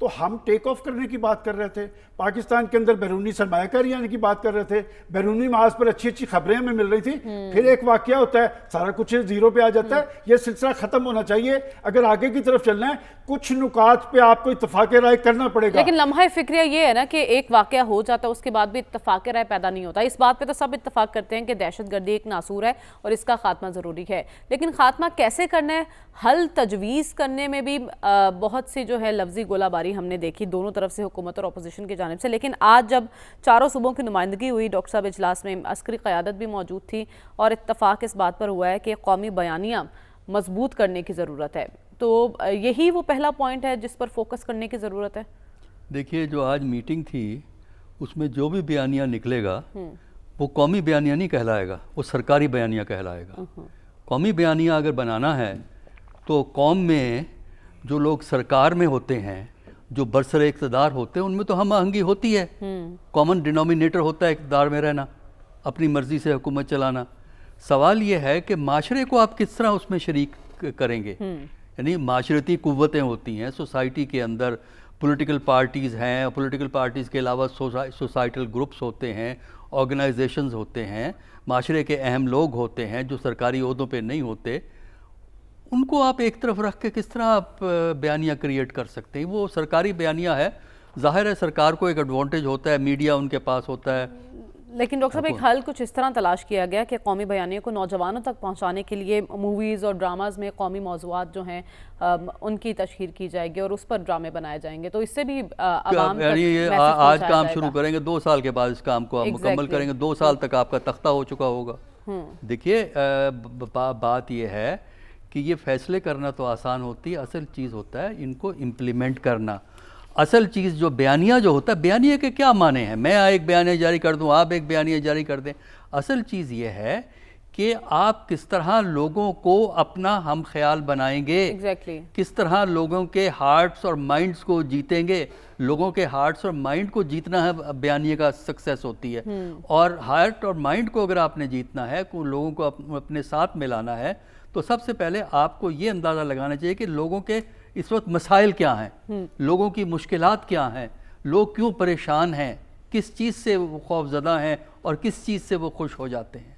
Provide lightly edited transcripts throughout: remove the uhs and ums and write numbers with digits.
تو ہم ٹیک آف کرنے کی بات کر رہے تھے، پاکستان کے اندر بیرونی سرمایہ کاری آنے کی بات کر رہے تھے، بیرونی محاذ پر اچھی اچھی خبریں ہمیں مل رہی تھی، پھر ایک واقعہ ہوتا ہے سارا کچھ زیرو پہ آ جاتا ہے. یہ سلسلہ ختم ہونا چاہیے اگر آگے کی طرف چلنا ہے. کچھ نکات پہ آپ کو اتفاق رائے کرنا پڑے گا. لیکن لمحہ فکریہ یہ ہے نا کہ ایک واقعہ ہو جاتا ہے اس کے بعد بھی اتفاق رائے پیدا نہیں ہوتا. اس بات پہ تو سب اتفاق کرتے ہیں کہ دہشت گردی ایک ناسور ہے اور اس کا خاتمہ ضروری ہے، لیکن خاتمہ کیسے کرنا ہے، حل تجویز کرنے میں بھی بہت سی جو ہے لفظی گولہ باری ہم نے دیکھی دونوں طرف سے، حکومت اور اپوزیشن کی جانب سے. لیکن آج جب چاروں صوبوں کی نمائندگی ہوئی ڈاکٹر صاحب اجلاس میں، عسکری قیادت بھی موجود تھی اور اتفاق اس بات پر ہوا ہے کہ قومی بیانیہ مضبوط کرنے کی ضرورت ہے. تو یہی وہ پہلا پوائنٹ ہے جس پر فوکس کرنے کی ضرورت ہے. دیکھیے جو آج میٹنگ تھی اس میں جو بھی بیانیہ نکلے گا وہ قومی بیانیہ نہیں کہلائے گا، وہ سرکاری بیانیہ کہلائے گا. قومی بیانیہ اگر بنانا ہے تو قوم میں جو لوگ سرکار میں ہوتے ہیں، جو برسر اقتدار ہوتے ہیں، ان میں تو ہم آہنگی ہوتی ہے. کامن ڈینومینیٹر ہوتا ہے اقتدار میں رہنا، اپنی مرضی سے حکومت چلانا. سوال یہ ہے کہ معاشرے کو آپ کس طرح اس میں شریک کریں گے. یعنی معاشرتی قوتیں ہوتی ہیں سوسائٹی کے اندر، پولیٹیکل پارٹیز ہیں، پولیٹیکل پارٹیز کے علاوہ سوسائٹل گروپس ہوتے ہیں، آرگنائزیشنز ہوتے ہیں، معاشرے کے اہم لوگ ہوتے ہیں جو سرکاری عہدوں پہ نہیں ہوتے. ان کو آپ ایک طرف رکھ کے کس طرح آپ بیانیہ کریٹ کر سکتے ہیں؟ وہ سرکاری بیانیہ ہے. ظاہر ہے سرکار کو ایک ایڈوانٹیج ہوتا ہے، میڈیا ان کے پاس ہوتا ہے. لیکن ڈاکٹر صاحب ایک حل کچھ اس طرح تلاش کیا گیا کہ قومی بیانیے کو نوجوانوں تک پہنچانے کے لیے موویز اور ڈراماز میں قومی موضوعات جو ہیں ان کی تشہیر کی جائے گی اور اس پر ڈرامے بنائے جائیں گے، تو اس سے بھی عوام تک آج کام شروع کریں گے، 2 سال کے بعد اس کام کو آپ مکمل کریں گے، 2 سال تک آپ کا تختہ ہو چکا ہوگا. دیکھیے بات یہ ہے کہ یہ فیصلے کرنا تو آسان ہوتی ہے، اصل چیز ہوتا ہے ان کو امپلیمنٹ کرنا. اصل چیز جو بیانیہ جو ہوتا ہے، بیانیہ کے کیا معنی ہیں؟ میں ایک بیانیہ جاری کر دوں، آپ ایک بیانیہ جاری کر دیں. اصل چیز یہ ہے کہ آپ کس طرح لوگوں کو اپنا ہم خیال بنائیں گے، کس طرح لوگوں کے ہارٹس اور مائنڈز کو جیتیں گے. لوگوں کے ہارٹس اور مائنڈ کو جیتنا ہے بیانیہ کا سکسیس ہوتی ہے. اور ہارٹ اور مائنڈ کو اگر آپ نے جیتنا ہے، لوگوں کو اپنے ساتھ ملانا ہے، تو سب سے پہلے آپ کو یہ اندازہ لگانا چاہیے کہ لوگوں کے اس وقت مسائل کیا ہیں، لوگوں کی مشکلات کیا ہیں، لوگ کیوں پریشان ہیں، کس چیز سے وہ خوف زدہ ہیں اور کس چیز سے وہ خوش ہو جاتے ہیں.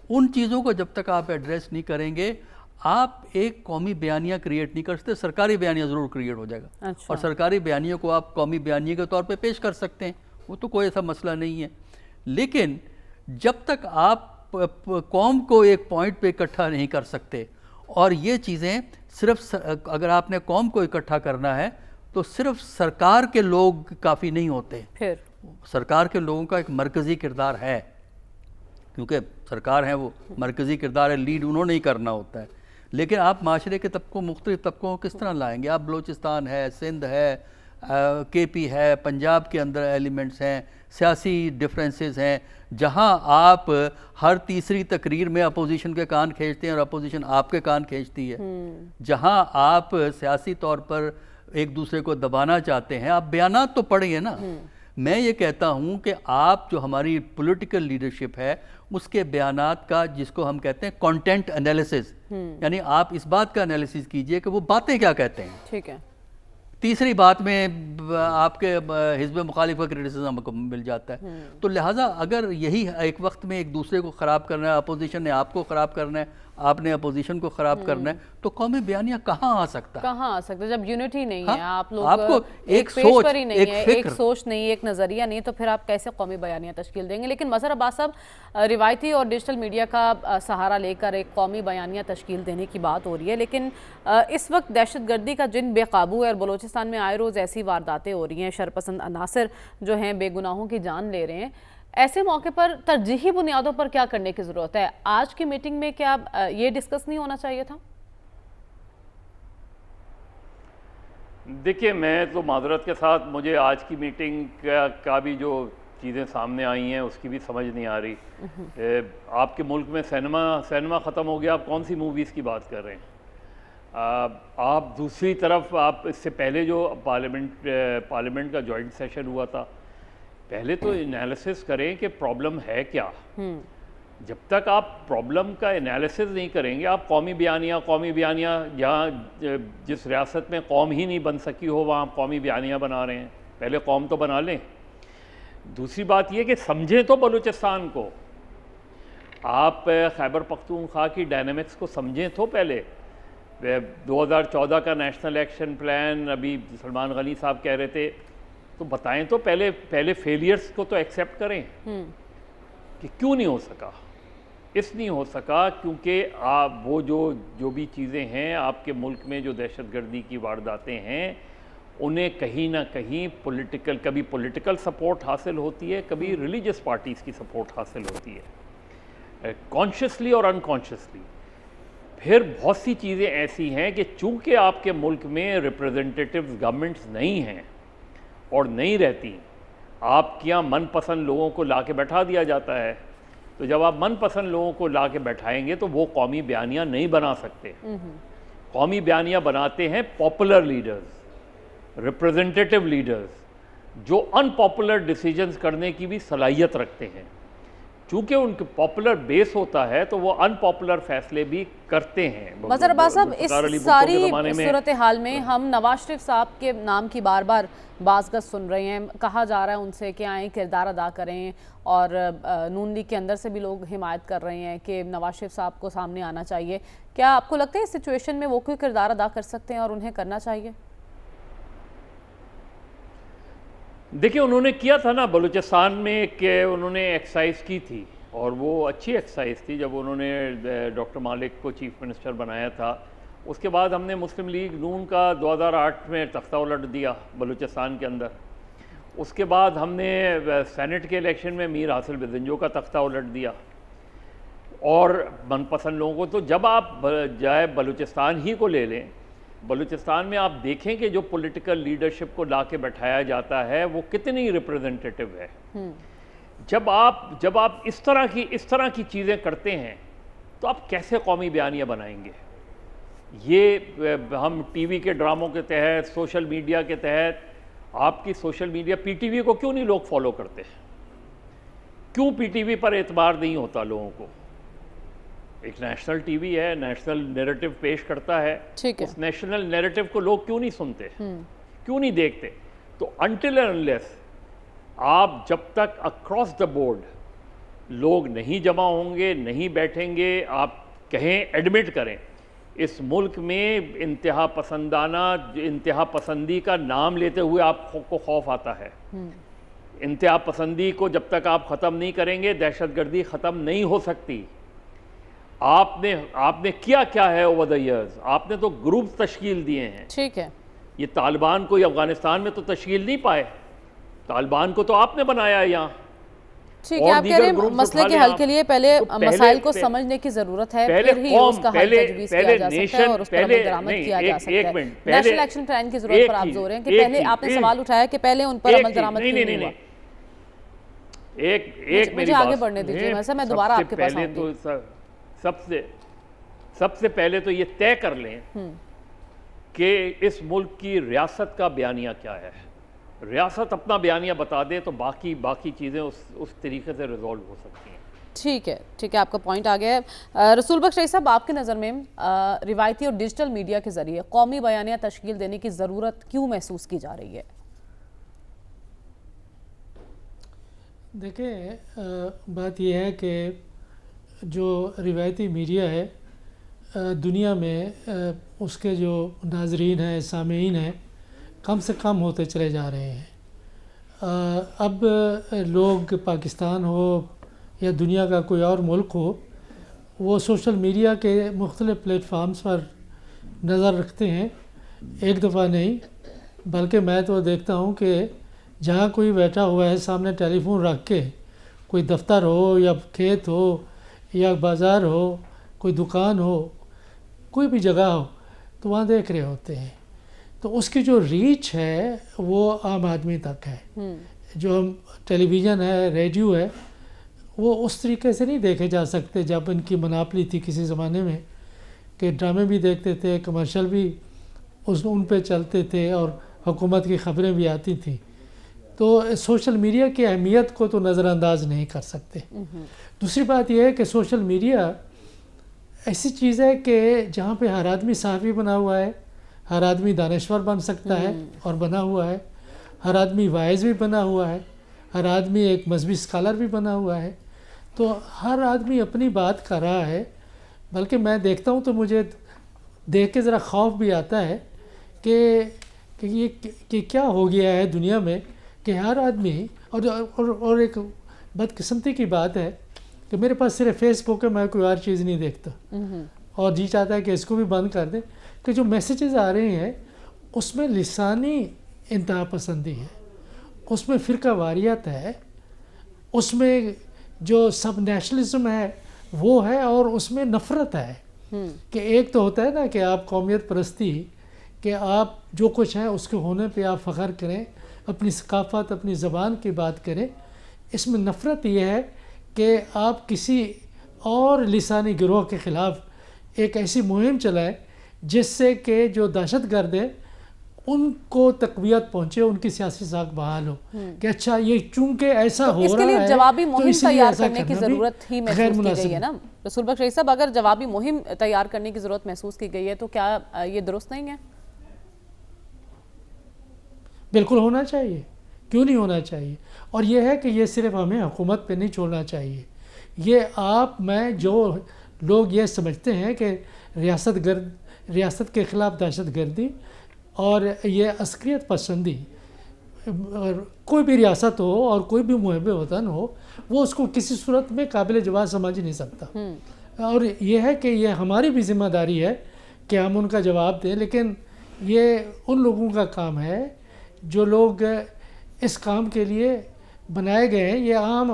ان چیزوں کو جب تک آپ ایڈریس نہیں کریں گے، آپ ایک قومی بیانیہ کریٹ نہیں کر سکتے. سرکاری بیانیہ ضرور کریٹ ہو جائے گا، اور سرکاری بیانیہ کو آپ قومی بیانیہ کے طور پہ پیش کر سکتے ہیں، وہ تو کوئی ایسا مسئلہ نہیں ہے. لیکن جب تک آپ قوم کو ایک پوائنٹ پہ اکٹھا نہیں کر سکتے، اور یہ چیزیں صرف اگر آپ نے قوم کو اکٹھا کرنا ہے تو صرف سرکار کے لوگ کافی نہیں ہوتے. پھر سرکار کے لوگوں کا ایک مرکزی کردار ہے، کیونکہ سرکار ہے وہ مرکزی کردار ہے، لیڈ انہوں نے ہی کرنا ہوتا ہے. لیکن آپ معاشرے کے مختلف طبقوں کو کس طرح لائیں گے؟ آپ بلوچستان ہے، سندھ ہے، کے پی ہے، پنجاب کے اندر ایلیمنٹس ہیں، سیاسی ڈفرینسز ہیں، جہاں آپ ہر تیسری تقریر میں اپوزیشن کے کان کھینچتے ہیں اور اپوزیشن آپ کے کان کھینچتی ہے. جہاں آپ سیاسی طور پر ایک دوسرے کو دبانا چاہتے ہیں، آپ بیانات تو پڑھیں نا. میں یہ کہتا ہوں کہ آپ جو ہماری پولیٹیکل لیڈرشپ ہے اس کے بیانات کا، جس کو ہم کہتے ہیں کانٹینٹ انالیسس، یعنی آپ اس بات کا انالیسس کیجئے کہ وہ باتیں کیا کہتے ہیں. ٹھیک ہے. تیسری بات میں آپ کے حزب مخالف کا کرٹیسزم کو مل جاتا ہے. تو لہٰذا اگر یہی ایک وقت میں ایک دوسرے کو خراب کرنا ہے، اپوزیشن نے آپ کو خراب کرنا ہے، آپ نے اپوزیشن کو خراب کرنا ہے، تو قومی بیانیہ کہاں آ سکتا ہے؟ کہاں آ سکتا ہے جب یونٹی نہیں ہے، آپ کو ایک سوچ نہیں ہے، ایک سوچ نہیں، ایک نظریہ نہیں، تو پھر آپ کیسے قومی بیانیہ تشکیل دیں گے؟ لیکن مظہر عباس صاحب، روایتی اور ڈیجیٹل میڈیا کا سہارا لے کر ایک قومی بیانیہ تشکیل دینے کی بات ہو رہی ہے، لیکن اس وقت دہشت گردی کا جن بے قابو ہے اور بلوچستان میں آئے روز ایسی وارداتیں ہو رہی ہیں، شرپسند عناصر جو ہیں بے گناہوں کی جان لے رہے ہیں. ایسے موقع پر ترجیحی بنیادوں پر کیا کرنے کی ضرورت ہے؟ آج کی میٹنگ میں کیا یہ ڈسکس نہیں ہونا چاہیے تھا؟ دیکھیے، میں تو معذرت کے ساتھ مجھے آج کی میٹنگ کا بھی جو چیزیں سامنے آئی ہیں اس کی بھی سمجھ نہیں آ رہی. آپ کے ملک میں سینما ختم ہو گیا، آپ کون سی موویز کی بات کر رہے ہیں؟ آپ دوسری طرف آپ اس سے پہلے جو پارلیمنٹ کا جوائنٹ سیشن ہوا تھا، پہلے تو انالیسس کریں کہ پرابلم ہے کیا. جب تک آپ پرابلم کا انالیسز نہیں کریں گے، آپ قومی بیانیہ جہاں جس ریاست میں قوم ہی نہیں بن سکی ہو وہاں قومی بیانیہ بنا رہے ہیں. پہلے قوم تو بنا لیں. دوسری بات یہ کہ سمجھیں تو بلوچستان کو، آپ خیبر پختونخوا کی ڈائنامکس کو سمجھیں تو پہلے. 2014 کا نیشنل ایکشن پلان ابھی سلمان غنی صاحب کہہ رہے تھے، تو بتائیں تو پہلے فیلیئرز کو تو ایکسیپٹ کریں کہ کیوں نہیں ہو سکا. اس نہیں ہو سکا کیونکہ وہ جو بھی چیزیں ہیں آپ کے ملک میں، جو دہشت گردی کی وارداتیں ہیں، انہیں کہیں نہ کہیں کبھی پولیٹیکل سپورٹ حاصل ہوتی ہے، کبھی ریلیجس پارٹیز کی سپورٹ حاصل ہوتی ہے، کانشیسلی اور انکانشیسلی. پھر بہت سی چیزیں ایسی ہیں کہ چونکہ آپ کے ملک میں ریپرزنٹیٹیوز گورنمنٹس نہیں ہیں اور نہیں رہتی، آپ کے یہاں من پسند لوگوں کو لا کے بیٹھا دیا جاتا ہے. تو جب آپ من پسند لوگوں کو لا کے بیٹھائیں گے تو وہ قومی بیانیہ نہیں بنا سکتے. قومی بیانیہ بناتے ہیں پاپولر لیڈرز، ریپرزنٹیٹیو لیڈرز، جو ان پاپولر ڈیسیجنز کرنے کی بھی صلاحیت رکھتے ہیں. چونکہ ان کے پاپولر بیس ہوتا ہے تو وہ ان پاپولر فیصلے بھی کرتے ہیں. مظہر عباس صاحب، اس ساری صورتحال میں ہم نواز شریف صاحب کے نام کی بار بار بازگشت سن رہے ہیں. کہا جا رہا ہے ان سے کہ آئیں کردار ادا کریں، اور نون لیگ کے اندر سے بھی لوگ حمایت کر رہے ہیں کہ نواز شریف صاحب کو سامنے آنا چاہیے. کیا آپ کو لگتا ہے اس سچویشن میں وہ کوئی کردار ادا کر سکتے ہیں اور انہیں کرنا چاہیے؟ دیکھیں، انہوں نے کیا تھا نا بلوچستان میں کہ انہوں نے ایکسرسائز کی تھی، اور وہ اچھی ایکسرسائز تھی جب انہوں نے ڈاکٹر مالک کو چیف منسٹر بنایا تھا. اس کے بعد ہم نے مسلم لیگ نون کا 2008 میں تختہ الٹ دیا بلوچستان کے اندر. اس کے بعد ہم نے سینٹ کے الیکشن میں میر حاصل بزنجو کا تختہ الٹ دیا اور من پسند لوگوں کو. تو جب آپ جائے بلوچستان ہی کو لے لیں، بلوچستان میں آپ دیکھیں کہ جو پولیٹیکل لیڈرشپ کو لا کے بیٹھایا جاتا ہے وہ کتنی ریپرزنٹیٹیو ہے. جب آپ اس طرح کی چیزیں کرتے ہیں تو آپ کیسے قومی بیانیہ بنائیں گے؟ یہ ہم ٹی وی کے ڈراموں کے تحت، سوشل میڈیا کے تحت، آپ کی social media P T V کو کیوں نہیں لوگ فالو کرتے؟ کیوں پی ٹی وی پر اعتبار نہیں ہوتا لوگوں کو؟ ایک نیشنل ٹی وی ہے، نیشنل نیریٹو پیش کرتا ہے، اس نیشنل نیریٹو کو لوگ کیوں نہیں سنتے، کیوں نہیں دیکھتے؟ تو انٹل اینڈ انلیس آپ جب تک اکراس دا بورڈ لوگ نہیں جمع ہوں گے، نہیں بیٹھیں گے، آپ کہیں ایڈمٹ کریں اس ملک میں انتہا پسندی کا نام لیتے ہوئے آپ کو خوف آتا ہے. انتہا پسندی کو جب تک آپ ختم نہیں کریں گے دہشت گردی ختم نہیں ہو سکتی. آپ نے کیا ہے اوور دا ایئرز؟ آپ نے تو گروپ تشکیل دیے ہیں. ٹھیک ہے، یہ طالبان کوئی افغانستان میں تو تشکیل نہیں پائے، طالبان کو تو آپ نے بنایا یہاں. ٹھیک ہے، آپ کہہ رہے ہیں مسئلے کے حل کے لیے پہلے مسائل کو سمجھنے کی ضرورت ہے، پھر ہی اس کا حل تجویز کیا جا سکتا ہے اور اس پر عمل درآمد کیا جا سکتا ہے. نیشنل ایکشن پلان کی ضرورت پر آپ زور ہیں کہ پہلے آپ نے سوال اٹھایا کہ پہلے ان پر عمل درآمد کیوں نہیں ہوا. ایک مجھے آگے بڑھنے دیجیے، میں دوبارہ آپ کے پاس آؤں گی. سب سے پہلے تو یہ طے کر لیں کہ اس ملک کی ریاست کا بیانیہ کیا ہے. ریاست اپنا بیانیہ بتا دے تو باقی چیزیں اس طریقے سے ریزولو ہو سکتی ہیں. ٹھیک ہے، آپ کا پوائنٹ آ گیا ہے. رسول بخش رئیس صاحب، آپ کی نظر میں روایتی اور ڈیجیٹل میڈیا کے ذریعے قومی بیانیہ تشکیل دینے کی ضرورت کیوں محسوس کی جا رہی ہے؟ دیکھیں، بات یہ ہے کہ جو روایتی میڈیا ہے دنیا میں اس کے جو ناظرین ہیں، سامعین ہیں، کم سے کم ہوتے چلے جا رہے ہیں. اب لوگ پاکستان ہو یا دنیا کا کوئی اور ملک ہو، وہ سوشل میڈیا کے مختلف پلیٹ فارمز پر نظر رکھتے ہیں. ایک دفعہ نہیں بلکہ میں تو دیکھتا ہوں کہ جہاں کوئی بیٹھا ہوا ہے سامنے ٹیلی فون رکھ کے، کوئی دفتر ہو یا کھیت ہو یا بازار ہو، کوئی دکان ہو، کوئی بھی جگہ ہو، تو وہاں دیکھ رہے ہوتے ہیں. تو اس کی جو ریچ ہے وہ عام آدمی تک ہے. جو ہم ٹیلی ویژن ہے، ریڈیو ہے، وہ اس طریقے سے نہیں دیکھے جا سکتے جب ان کی مناپلی تھی کسی زمانے میں، کہ ڈرامے بھی دیکھتے تھے، کمرشل بھی ان پہ چلتے تھے اور حکومت کی خبریں بھی آتی تھیں. تو سوشل میڈیا کی اہمیت کو تو نظر انداز نہیں کر سکتے. دوسری بات یہ ہے کہ سوشل میڈیا ایسی چیز ہے کہ جہاں پہ ہر آدمی صحافی بنا ہوا ہے، ہر آدمی دانشور بن سکتا ہے اور بنا ہوا ہے، ہر آدمی وائز بھی بنا ہوا ہے، ہر آدمی ایک مذہبی اسکالر بھی بنا ہوا ہے. تو ہر آدمی اپنی بات کر رہا ہے. بلکہ میں دیکھتا ہوں تو مجھے دیکھ کے ذرا خوف بھی آتا ہے کہ یہ کہ کیا ہو گیا ہے دنیا میں کہ ہر آدمی اور ایک بدقسمتی کی بات ہے کہ میرے پاس صرف فیس بک ہے، میں کوئی اور چیز نہیں دیکھتا اور جی چاہتا ہے کہ اس کو بھی بند کر دیں کہ جو میسیجز آ رہے ہیں اس میں لسانی انتہا پسندی ہے، اس میں فرقہ واریت ہے، اس میں جو سب نیشنلزم ہے وہ ہے، اور اس میں نفرت ہے. کہ ایک تو ہوتا ہے نا کہ آپ قومیت پرستی، کہ آپ جو کچھ ہے اس کے ہونے پہ آپ فخر کریں، اپنی ثقافت اپنی زبان کی بات کریں. اس میں نفرت یہ ہے کہ آپ کسی اور لسانی گروہ کے خلاف ایک ایسی مہم چلائیں جس سے کہ جو دہشت گرد ہیں ان کو تقویت پہنچے، ان کی سیاسی ساکھ بحال ہو کہ اچھا یہ چونکہ ایسا ہو رہا ہے اس کے لیے جوابی تو مہم اس لیے تیار ایسا کرنے کی کرنا بھی ضرورت ہی غیر محسوس کی مناسب گئی ہے نا رسول بخش رئیس صاحب. اگر جوابی مہم تیار کرنے کی ضرورت محسوس کی گئی ہے تو کیا یہ درست نہیں ہے؟ بالکل ہونا چاہیے، کیوں نہیں ہونا چاہیے. اور یہ ہے کہ یہ صرف ہمیں حکومت پہ نہیں چھوڑنا چاہیے. یہ آپ میں جو لوگ یہ سمجھتے ہیں کہ ریاست کے خلاف دہشت گردی اور یہ عسکریت پسندی، کوئی بھی ریاست ہو اور کوئی بھی محب وطن ہو، وہ اس کو کسی صورت میں قابل جواز سمجھ نہیں سکتا. اور یہ ہے کہ یہ ہماری بھی ذمہ داری ہے کہ ہم ان کا جواب دیں. لیکن یہ ان لوگوں کا کام ہے جو لوگ اس کام کے لیے بنائے گئے ہیں. یہ عام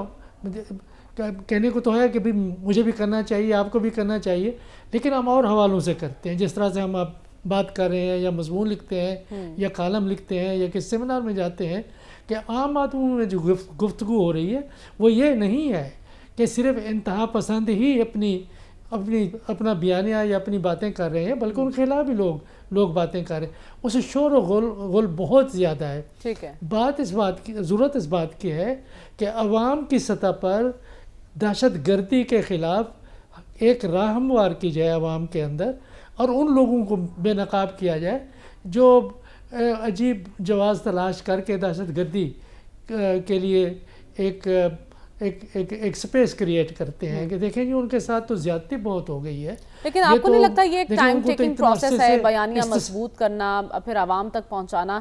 کہنے کو تو ہے کہ بھی مجھے بھی کرنا چاہیے، آپ کو بھی کرنا چاہیے، لیکن ہم اور حوالوں سے کرتے ہیں. جس طرح سے ہم اب بات کر رہے ہیں یا مضمون لکھتے ہیں یا کالم لکھتے ہیں یا کس سیمینار میں جاتے ہیں، کہ عام آدمیوں میں جو گفتگو ہو رہی ہے وہ یہ نہیں ہے کہ صرف انتہا پسند ہی اپنا بیانیہ یا اپنی باتیں کر رہے ہیں، بلکہ ان کے خلاف بھی لوگ باتیں کر رہے ہیں. اسے شور و غل بہت زیادہ ہے. ٹھیک ہے. ضرورت اس بات کی ہے کہ عوام کی سطح پر دہشت گردی کے خلاف ایک راہ ہموار کی جائے عوام کے اندر، اور ان لوگوں کو بے نقاب کیا جائے جو عجیب جواز تلاش کر کے دہشت گردی کے لیے ایک سپیس کریٹ کرتے ہیں. کہ دیکھیں جی ان کے ساتھ تو زیادتی بہت ہو گئی ہے. لیکن آپ کو نہیں لگتا یہ ایک ٹائم ٹیکنگ پروسیس ہے، بیانیہ مضبوط کرنا، پھر عوام تک پہنچانا؟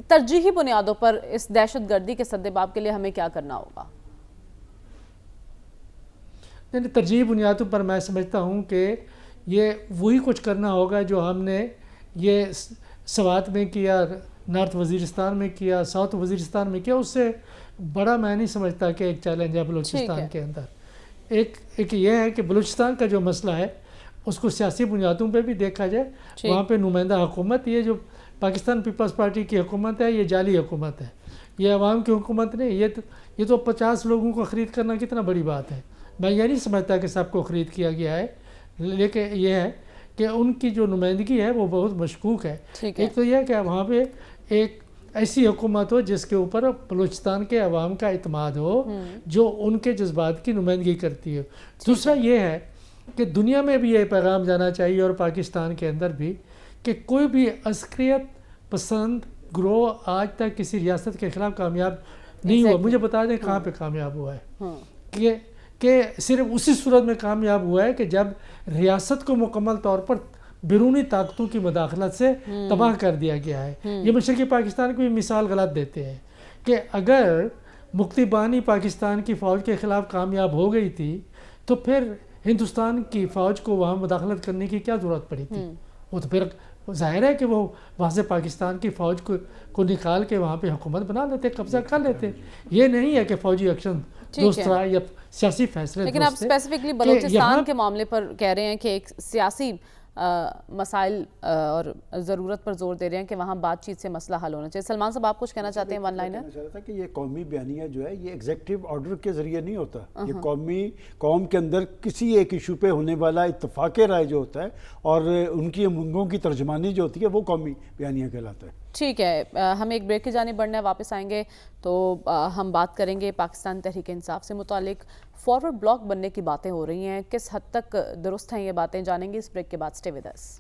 ترجیحی بنیادوں پر اس دہشت گردی کے سدباب کے لیے ہمیں کیا کرنا ہوگا؟ ترجیحی بنیادوں پر میں سمجھتا ہوں کہ یہ وہی کچھ کرنا ہوگا جو ہم نے یہ سوات میں کیا، نارتھ وزیرستان میں کیا، ساؤتھ وزیرستان میں کیا. اس سے بڑا میں نہیں سمجھتا کہ ایک چیلنج ہے بلوچستان کے اندر. ایک یہ ہے کہ بلوچستان کا جو مسئلہ ہے اس کو سیاسی بنیادوں پہ بھی دیکھا جائے. وہاں پہ نمائندہ حکومت، یہ جو پاکستان پیپلز پارٹی کی حکومت ہے، یہ جعلی حکومت ہے، یہ عوام کی حکومت نہیں. یہ تو 50 لوگوں کو خرید کرنا کتنا بڑی بات ہے. میں یہ نہیں سمجھتا کہ سب کو خرید کیا گیا ہے، لیکن یہ ہے کہ ان کی جو نمائندگی ہے وہ بہت مشکوک ہے. ایک تو یہ ہے کہ وہاں پہ ایک ایسی حکومت ہو جس کے اوپر بلوچستان کے عوام کا اعتماد ہو، جو ان کے جذبات کی نمائندگی کرتی ہے. دوسرا یہ ہے کہ دنیا میں بھی یہ پیغام جانا چاہیے اور پاکستان کے اندر بھی کہ کوئی بھی عسکریت پسند گروہ آج تک کسی ریاست کے خلاف کامیاب نہیں ہوا. مجھے بتا دیں کہاں پہ کامیاب ہوا ہے؟ کہ صرف اسی صورت میں کامیاب ہوا ہے کہ جب ریاست کو مکمل طور پر بیرونی طاقتوں کی مداخلت سے تباہ کر دیا گیا ہے. یہ مشرقی پاکستان کو بھی مثال غلط دیتے ہیں کہ اگر مکتی بانی پاکستان کی فوج کے خلاف کامیاب ہو گئی تھی تو پھر ہندوستان کی فوج کو وہاں مداخلت کرنے کی کیا ضرورت پڑی تھی؟ وہ تو پھر ظاہر ہے کہ وہ وہاں سے پاکستان کی فوج کو نکال کے وہاں پہ حکومت بنا لیتے، قبضہ کر لیتے. یہ نہیں ہے کہ فوجی ایکشن دوسرا یا سیاسی فیصلے. لیکن آپ اسپیسیفکلی بلوچستان کے معاملے پر کہہ رہے ہیں کہ ایک سیاسی مسائل اور ضرورت پر زور دے رہے ہیں کہ وہاں بات چیت سے مسئلہ حل ہونا چاہیے. سلمان صاحب آپ کچھ کہنا چاہتے ہیں؟ One liner. کہنا چاہتا تھا کہ یہ قومی بیانیہ جو ہے یہ ایگزیکٹو آرڈر کے ذریعے نہیں ہوتا. یہ قوم کے اندر کسی ایک ایشو پہ ہونے والا اتفاق رائے جو ہوتا ہے اور ان کی امنگوں کی ترجمانی جو ہوتی ہے وہ قومی بیانیہ کہلاتا ہے. ٹھیک ہے، ہم ایک بریک کی جانب بڑھنا ہے، واپس آئیں گے تو ہم بات کریں گے پاکستان تحریک انصاف سے متعلق فارورڈ بلاک بننے کی باتیں ہو رہی ہیں، کس حد تک درست ہیں یہ باتیں، جانیں گے اس بریک کے بعد. Stay with us.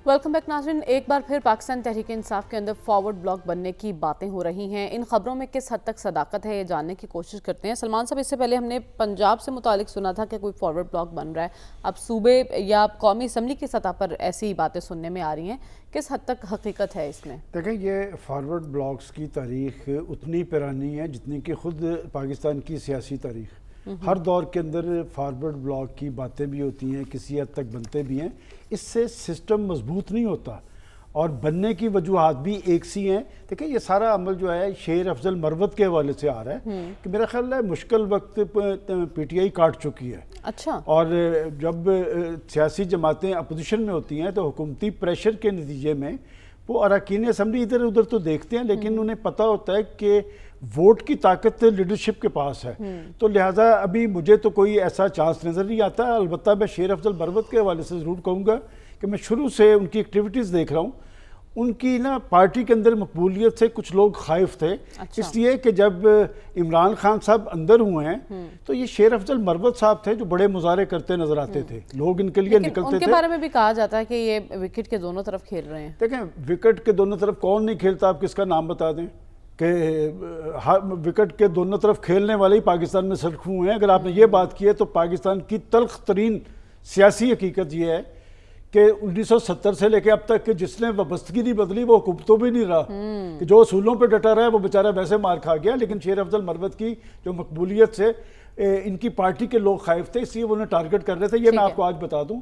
Welcome back ناظرین. ایک بار پھر پاکستان تحریک انصاف کے اندر فارورڈ بلاک بننے کی باتیں ہو رہی ہیں. ان خبروں میں کس حد تک صداقت ہے یہ جاننے کی کوشش کرتے ہیں. سلمان صاحب، اس سے پہلے ہم نے پنجاب سے متعلق سنا تھا کہ کوئی فارورڈ بلاک بن رہا ہے، اب صوبے یا قومی اسمبلی کی سطح پر ایسی باتیں سننے میں آ رہی ہیں، کس حد تک حقیقت ہے اس میں؟ دیکھیں، یہ فارورڈ بلاکس کی تاریخ اتنی پرانی ہے جتنی کہ خود پاکستان کی سیاسی تاریخ. ہر دور کے اندر فارورڈ بلاک کی باتیں بھی ہوتی ہیں، کسی حد تک بنتے بھی ہیں. اس سے سسٹم مضبوط نہیں ہوتا اور بننے کی وجوہات بھی ایک سی ہیں. دیکھیں، یہ سارا عمل جو ہے شیر افضل مروت کے حوالے سے آ رہا ہے کہ میرا خیال ہے مشکل وقت پی ٹی آئی کاٹ چکی ہے. اچھا. اور جب سیاسی جماعتیں اپوزیشن میں ہوتی ہیں تو حکومتی پریشر کے نتیجے میں وہ اراکین اسمبلی ادھر ادھر تو دیکھتے ہیں، لیکن انہیں پتہ ہوتا ہے کہ ووٹ کی طاقت لیڈرشپ کے پاس ہے. تو لہٰذا ابھی مجھے تو کوئی ایسا چانس نظر نہیں آتا. البتہ میں شیر افضل مروت کے حوالے سے ضرور کہوں گا کہ میں شروع سے ان کی ایکٹیویٹیز دیکھ رہا ہوں. ان کی پارٹی کے اندر مقبولیت سے کچھ لوگ خائف تھے. اس لیے کہ جب عمران خان صاحب اندر ہوئے ہیں تو یہ شیر افضل مروت صاحب تھے جو بڑے مظاہرے کرتے نظر آتے تھے، لوگ ان کے لیے نکلتے تھے. ان کے بارے میں بھی کہا جاتا ہے کہ یہ وکٹ کے دونوں طرف کھیل رہے ہیں. دیکھیں، وکٹ کے دونوں طرف کون نہیں کھیلتا؟ آپ کس کا نام بتا دیں کہ وکٹ کے دونوں طرف کھیلنے والے ہی پاکستان میں سرخ ہوئے ہیں. اگر آپ نے یہ بات کی ہے تو پاکستان کی تلخ ترین سیاسی حقیقت یہ ہے کہ 1970 سے لے کے اب تک کہ جس نے وابستگی نہیں بدلی وہ حکومتوں بھی نہیں رہا، کہ جو اصولوں پہ ڈٹا رہا ہے وہ بیچارہ ویسے مار کھا گیا. لیکن شیر افضل مروت کی جو مقبولیت سے ان کی پارٹی کے لوگ خائف تھے، اس لیے وہ انہیں ٹارگٹ کر رہے تھے. یہ میں آپ کو آج بتا دوں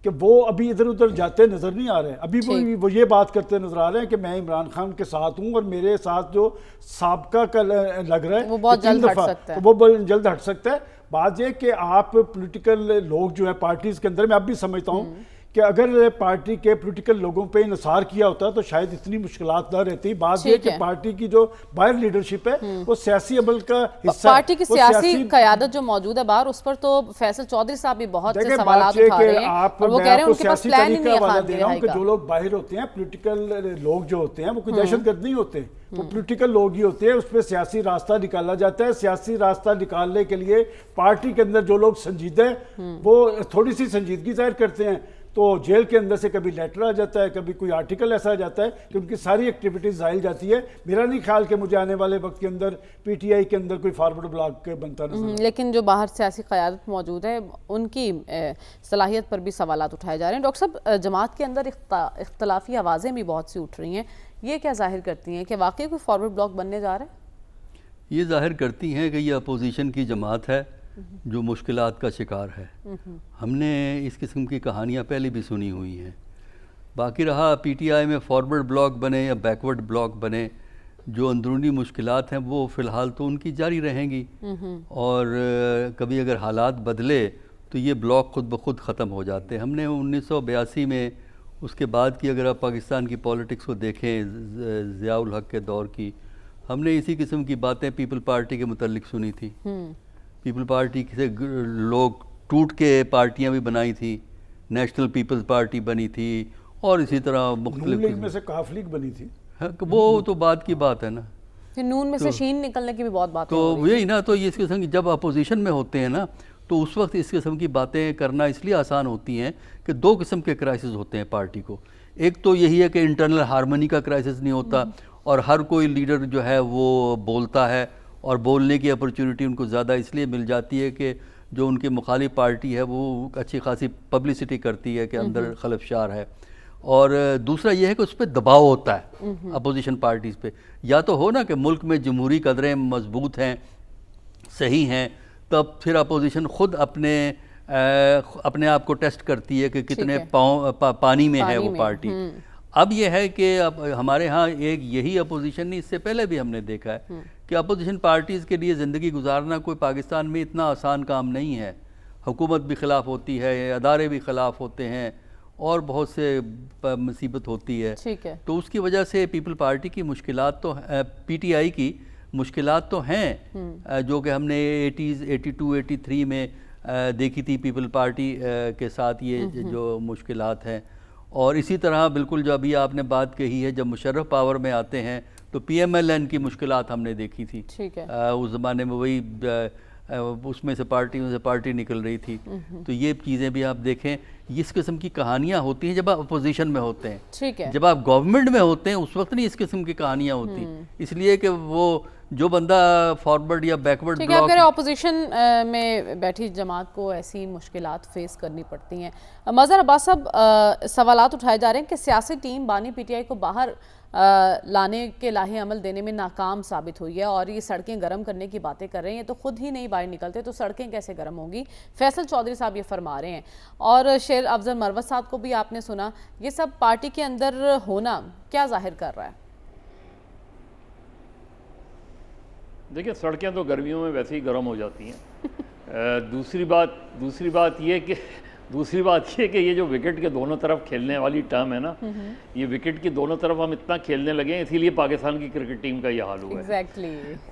کہ وہ ابھی ادھر ادھر جاتے نظر نہیں آ رہے ہیں. ابھی وہ یہ بات کرتے نظر آ رہے ہیں کہ میں عمران خان کے ساتھ ہوں اور میرے ساتھ جو سابقہ کا لگ رہا ہے وہ بہت جلد ہٹ سکتا ہے. وہ بہت جلد ہٹ سکتا ہے. بات یہ کہ آپ پولیٹیکل لوگ جو ہیں پارٹیز کے اندر، میں اب بھی سمجھتا ہوں کہ اگر پارٹی کے پولیٹیکل لوگوں پہ انحصار کیا ہوتا تو شاید اتنی مشکلات نہ رہتی. بات یہ کہ پارٹی کی جو باہر لیڈرشپ ہے وہ سیاسی عمل کا حصہ ہے. پارٹی کی سیاسی قیادت جو موجود ہے باہر، اس پر تو فیصل چودھری صاحب بھی بہت سے سوالات اٹھا رہے ہیں اور وہ کہہ رہے ہیں ان کے پاس پلان ہی نہیں ہے خاندان رہائی کا. جو لوگ باہر ہوتے ہیں، پولیٹیکل لوگ جو ہوتے ہیں، وہ کوئی دہشت گرد نہیں ہوتے، وہ پولیٹیکل لوگ ہی ہوتے ہیں. اس پہ سیاسی راستہ نکالا جاتا ہے. سیاسی راستہ نکالنے کے لیے پارٹی کے اندر جو لوگ سنجیدہ ہیں وہ تھوڑی سی سنجیدگی ظاہر کرتے ہیں تو جیل کے اندر سے کبھی لیٹر آ جاتا ہے، کبھی کوئی آرٹیکل ایسا آ جاتا ہے کہ ان کی ساری ایکٹیویٹیز ظاہر جاتی ہے. میرا نہیں خیال کہ مجھے آنے والے وقت کے اندر پی ٹی آئی کے اندر کوئی فارورڈ بلاک بنتا نظر. لیکن جو باہر سیاسی قیادت موجود ہے ان کی صلاحیت پر بھی سوالات اٹھائے جا رہے ہیں. ڈاکٹر صاحب، جماعت کے اندر اختلافی آوازیں بھی بہت سی اٹھ رہی ہیں، یہ کیا ظاہر کرتی ہیں کہ واقعی کوئی فارورڈ بلاک بننے جا رہا ہے؟ یہ ظاہر کرتی ہیں کہ یہ اپوزیشن کی جماعت ہے جو مشکلات کا شکار ہے. ہم نے اس قسم کی کہانیاں پہلے بھی سنی ہوئی ہیں. باقی رہا پی ٹی آئی میں فارورڈ بلاک بنے یا بیکورڈ بلاک بنے، جو اندرونی مشکلات ہیں وہ فی الحال تو ان کی جاری رہیں گی، اور کبھی اگر حالات بدلے تو یہ بلاک خود بخود ختم ہو جاتے ہیں. ہم نے 1982 میں اس کے بعد کی اگر آپ پاکستان کی پولیٹکس کو دیکھیں ضیاء الحق کے دور کی، ہم نے اسی قسم کی باتیں پیپل پارٹی کے متعلق سنی تھی. پیپل پارٹی سے لوگ ٹوٹ کے پارٹیاں بھی بنائی تھی، نیشنل پیپلز پارٹی بنی تھی اور اسی طرح مختلف لیگ میں سے کاف لیگ بنی تھی. وہ تو بعد کی بات ہے نا. نون میں سے شین نکلنے کی بھی بہت بات ہے. تو یہی نا، تو یہ اس قسم کی جب اپوزیشن میں ہوتے ہیں نا تو اس وقت اس قسم کی باتیں کرنا اس لیے آسان ہوتی ہیں کہ دو قسم کے کرائسس ہوتے ہیں پارٹی کو. ایک تو یہی ہے کہ انٹرنل ہارمنی کا کرائسس نہیں ہوتا اور ہر کوئی لیڈر جو ہے وہ بولتا ہے اور بولنے کی اپرچونٹی ان کو زیادہ اس لیے مل جاتی ہے کہ جو ان کی مخالف پارٹی ہے وہ اچھی خاصی پبلسٹی کرتی ہے کہ اندر خلفشار ہے. اور دوسرا یہ ہے کہ اس پہ دباؤ ہوتا ہے اپوزیشن پارٹیز پہ. یا تو ہو نا کہ ملک میں جمہوری قدریں مضبوط ہیں، صحیح ہیں، تب پھر اپوزیشن خود اپنے آپ کو ٹیسٹ کرتی ہے کہ کتنے پانی میں ہے وہ پارٹی. اب یہ ہے کہ اب ہمارے ہاں ایک یہی اپوزیشن نہیں، اس سے پہلے بھی ہم نے دیکھا ہے کہ اپوزیشن پارٹیز کے لیے زندگی گزارنا کوئی پاکستان میں اتنا آسان کام نہیں ہے. حکومت بھی خلاف ہوتی ہے، ادارے بھی خلاف ہوتے ہیں اور بہت سے مصیبت ہوتی ہے. تو اس کی وجہ سے پیپل پارٹی کی مشکلات تو پی ٹی آئی کی مشکلات تو ہیں جو کہ ہم نے 82 83 میں دیکھی تھی پیپل پارٹی کے ساتھ یہ جو مشکلات ہیں. اور اسی طرح بالکل جو ابھی آپ نے بات کہی ہے جب مشرف پاور میں آتے ہیں تو پی ایم ایل این کی مشکلات ہم نے دیکھی تھی. اس زمانے میں وہی اس میں سے پارٹی نکل رہی تھی. تو یہ چیزیں بھی آپ دیکھیں, اس قسم کی کہانیاں ہوتی ہیں جب آپ اپوزیشن میں ہوتے ہیں. جب آپ گورنمنٹ میں ہوتے ہیں اس وقت نہیں اس قسم کی کہانیاں ہوتی, اس لیے کہ وہ جو بندہ فارورڈ یا بیکورڈ آپ کہہ رہے اپوزیشن میں بیٹھی جماعت کو ایسی مشکلات فیس کرنی پڑتی ہیں. مظہر عباس صاحب, سوالات اٹھائے جا رہے ہیں کہ سیاسی ٹیم بانی پی ٹی آئی کو باہر لانے کے لاہے عمل دینے میں ناکام ثابت ہوئی ہے, اور یہ سڑکیں گرم کرنے کی باتیں کر رہے ہیں. یہ تو خود ہی نہیں باہر نکلتے تو سڑکیں کیسے گرم ہوں گی؟ فیصل چودھری صاحب یہ فرما رہے ہیں, اور شیر افضل مروت صاحب کو بھی آپ نے سنا. یہ سب پارٹی کے اندر ہونا کیا ظاہر کر رہا ہے؟ دیکھیں, سڑکیں تو گرمیوں میں ویسے ہی گرم ہو جاتی ہیں. دوسری بات یہ کہ یہ جو وکٹ کے دونوں طرف کھیلنے والی ٹرم ہے نا, یہ وکٹ کی دونوں طرف ہم اتنا کھیلنے لگے ہیں, اسی لیے پاکستان کی کرکٹ ٹیم کا یہ حال ہوا ہے.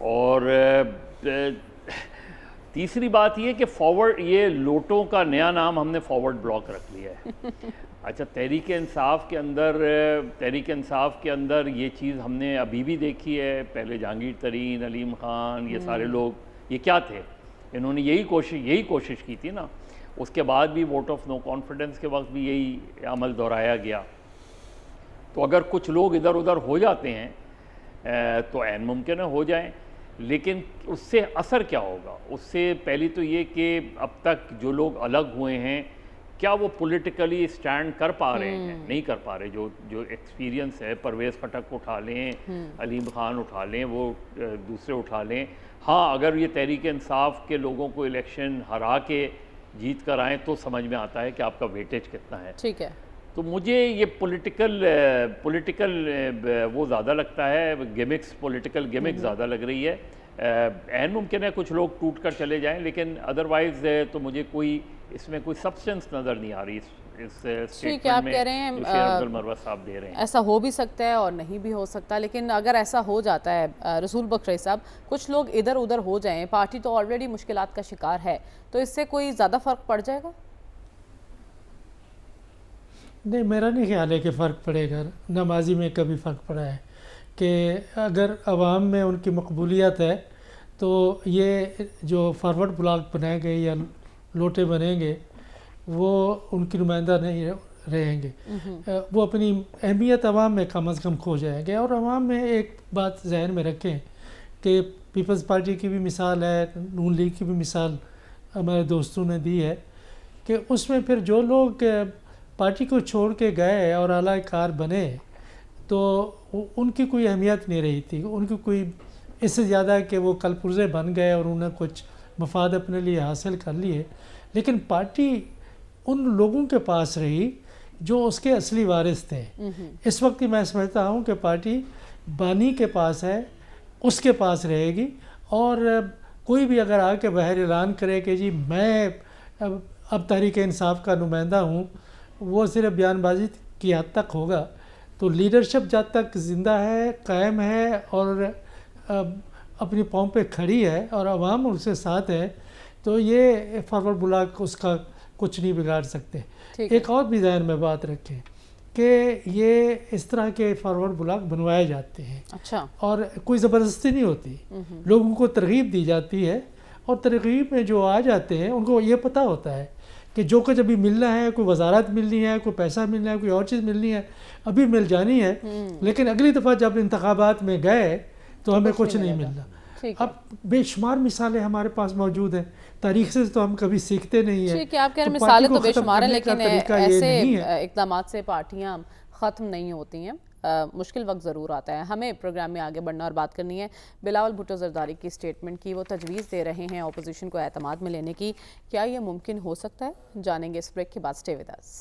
اور تیسری بات یہ کہ فارورڈ, یہ لوٹوں کا نیا نام ہم نے فارورڈ بلاک رکھ لیا ہے. اچھا, تحریک انصاف کے اندر یہ چیز ہم نے ابھی بھی دیکھی ہے. پہلے جہانگیر ترین, علیم خان, یہ سارے لوگ یہ کیا تھے, انہوں نے یہی کوشش کی تھی نا. اس کے بعد بھی ووٹ آف نو کانفیڈنس کے وقت بھی یہی عمل دہرایا گیا. تو اگر کچھ لوگ ادھر ادھر ہو جاتے ہیں تو عین ممکن ہے ہو جائیں, لیکن اس سے اثر کیا ہوگا؟ اس سے پہلی تو یہ کہ اب تک جو لوگ الگ ہوئے ہیں کیا وہ پولیٹیکلی اسٹینڈ کر پا رہے ہیں؟ نہیں کر پا رہے. جو ایکسپیرینس ہے, پرویز خٹک اٹھا لیں, علیم خان اٹھا لیں, وہ دوسرے اٹھا لیں. ہاں, اگر یہ تحریک انصاف کے لوگوں کو الیکشن ہرا کے جیت کر آئیں تو سمجھ میں آتا ہے کہ آپ کا ویٹیج کتنا ہے. ٹھیک ہے, تو مجھے یہ پولیٹیکل وہ زیادہ لگتا ہے, پولیٹیکل گیمکس زیادہ لگ رہی ہے. عین ممکن ہے کچھ لوگ ٹوٹ کر چلے جائیں, لیکن ادروائز تو مجھے اس میں کوئی سبسٹنس نظر نہیں آ رہی اس اسٹیٹمنٹ میں جو شیر افضل مروت صاحب دے رہے ہیں. ایسا ہو بھی سکتا ہے اور نہیں بھی ہو سکتا, لیکن اگر ایسا ہو جاتا ہے رسول بخش رئی صاحب, کچھ لوگ ادھر ادھر ہو جائیں, پارٹی تو آلریڈی مشکلات کا شکار ہے, تو اس سے کوئی زیادہ فرق پڑ جائے گا؟ نہیں, میرا نہیں خیال ہے کہ فرق پڑے گا. نہ ماضی میں کبھی فرق پڑا ہے کہ اگر عوام میں ان کی مقبولیت ہے تو یہ جو فارورڈ بلاک بنائے گئے یا لوٹے بنیں گے وہ ان کی نمائندہ نہیں رہیں گے. وہ اپنی اہمیت عوام میں کم از کم کھو جائیں گے. اور عوام میں ایک بات ذہن میں رکھیں کہ پیپلز پارٹی کی بھی مثال ہے, نون لیگ کی بھی مثال ہمارے دوستوں نے دی ہے, کہ اس میں پھر جو لوگ پارٹی کو چھوڑ کے گئے اور اعلیٰ کار بنے تو ان کی کوئی اہمیت نہیں رہی تھی. ان کی کوئی اس سے زیادہ کہ وہ کل پرزے بن گئے اور انہیں کچھ مفاد اپنے لیے حاصل کر لیے, لیکن پارٹی ان لوگوں کے پاس رہی جو اس کے اصلی وارث تھے. اس وقت میں سمجھتا ہوں کہ پارٹی بانی کے پاس ہے, اس کے پاس رہے گی. اور کوئی بھی اگر آ کے باہر اعلان کرے کہ جی میں اب تحریک انصاف کا نمائندہ ہوں, وہ صرف بیان بازی کی حد تک ہوگا. تو لیڈرشپ جب تک زندہ ہے, قائم ہے اور اپنی پاؤں پہ کھڑی ہے اور عوام ان سے ساتھ ہے, تو یہ فارورڈ بلاک اس کا کچھ نہیں بگاڑ سکتے. ایک اور بھی ذہن میں بات رکھیں کہ یہ اس طرح کے فارورڈ بلاک بنوائے جاتے ہیں. اچھا, اور کوئی زبردستی نہیں ہوتی, لوگوں کو ترغیب دی جاتی ہے, اور ترغیب میں جو آ جاتے ہیں ان کو یہ پتہ ہوتا ہے کہ جو کچھ ابھی ملنا ہے, کوئی وزارت ملنی ہے, کوئی پیسہ ملنا ہے, کوئی اور چیز ملنی ہے, ابھی مل جانی ہے, لیکن اگلی دفعہ جب انتخابات میں گئے تو ہمیں کچھ نہیں ملنا. اب بے شمار مثالیں ہمارے پاس موجود ہیں, تاریخ سے تو ہم کبھی سیکھتے نہیں ہیں. ٹھیک ہے, آپ کہہ رہے ہیں مثالیں تو بے شمار ہیں, لیکن ایسے اقدامات سے پارٹیاں ختم نہیں ہوتی ہیں, مشکل وقت ضرور آتا ہے. ہمیں پروگرام میں آگے بڑھنا اور بات کرنی ہے بلاول بھٹو زرداری کی سٹیٹمنٹ کی. وہ تجویز دے رہے ہیں اپوزیشن کو اعتماد میں لینے کی. کیا یہ ممکن ہو سکتا ہے؟ جانیں گے اس بریک کے بعد. سٹے ود اس.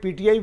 PTI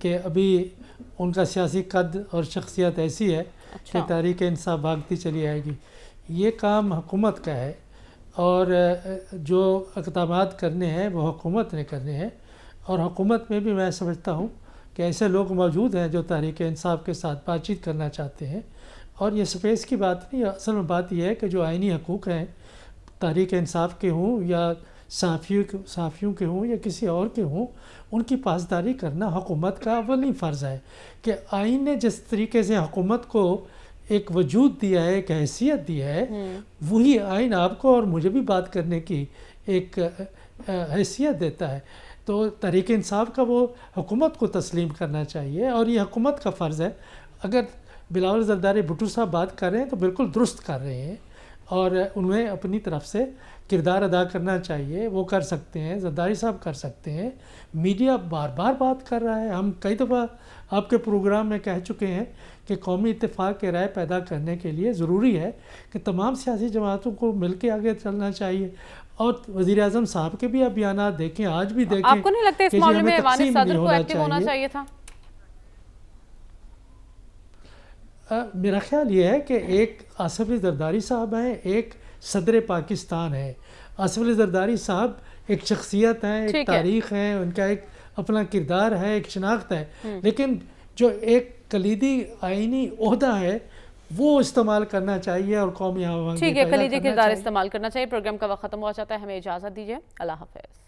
کہ ابھی ان کا سیاسی قد اور شخصیت ایسی ہے کہ تحریک انصاف بھاگتی چلی آئے گی. یہ کام حکومت کا ہے اور جو اقدامات کرنے ہیں وہ حکومت نے کرنے ہیں, اور حکومت میں بھی میں سمجھتا ہوں کہ ایسے لوگ موجود ہیں جو تحریک انصاف کے ساتھ بات چیت کرنا چاہتے ہیں. اور یہ سپیس کی بات نہیں, اصل میں بات یہ ہے کہ جو آئینی حقوق ہیں تحریک انصاف کے ہوں یا صحافیوں کے ہوں یا کسی اور کے ہوں, ان کی پاسداری کرنا حکومت کا اولین فرض ہے. کہ آئین نے جس طریقے سے حکومت کو ایک وجود دیا ہے, ایک حیثیت دی ہے, وہی آئین آپ کو اور مجھے بھی بات کرنے کی ایک حیثیت دیتا ہے. تو تحریک انصاف کا وہ حکومت کو تسلیم کرنا چاہیے اور یہ حکومت کا فرض ہے. اگر بلاول زرداری بھٹو صاحب بات کر رہے ہیں تو بالکل درست کر رہے ہیں اور انہیں اپنی طرف سے کردار ادا کرنا چاہیے. وہ کر سکتے ہیں, زرداری صاحب کر سکتے ہیں, میڈیا بار بار بات کر رہا ہے. ہم کئی دفعہ آپ کے پروگرام میں کہہ چکے ہیں کہ قومی اتفاق کے رائے پیدا کرنے کے لیے ضروری ہے کہ تمام سیاسی جماعتوں کو مل کے آگے چلنا چاہیے. اور وزیر اعظم صاحب کے بھی اب بیانات دیکھیں, آج بھی دیکھیں. آپ کو نہیں لگتا اس معاملے میں ایوان صدر کو ایکٹیو ہونا چاہیے تھا؟ میرا خیال یہ ہے کہ ایک آصف علی زرداری صاحب ہیں, ایک صدر پاکستان ہے. آصف علی زرداری صاحب ایک شخصیت ہیں, ایک تاریخ ہے, ان کا ایک اپنا کردار ہے, ایک شناخت ہے. لیکن جو ایک کلیدی آئینی عہدہ ہے وہ استعمال کرنا چاہیے اور قومی عوام ٹھیک ہے, کلیدی کردار استعمال کرنا چاہیے. پروگرام کا وقت ختم ہوا چاہتا ہے, ہمیں اجازت دیجیے. اللہ حافظ.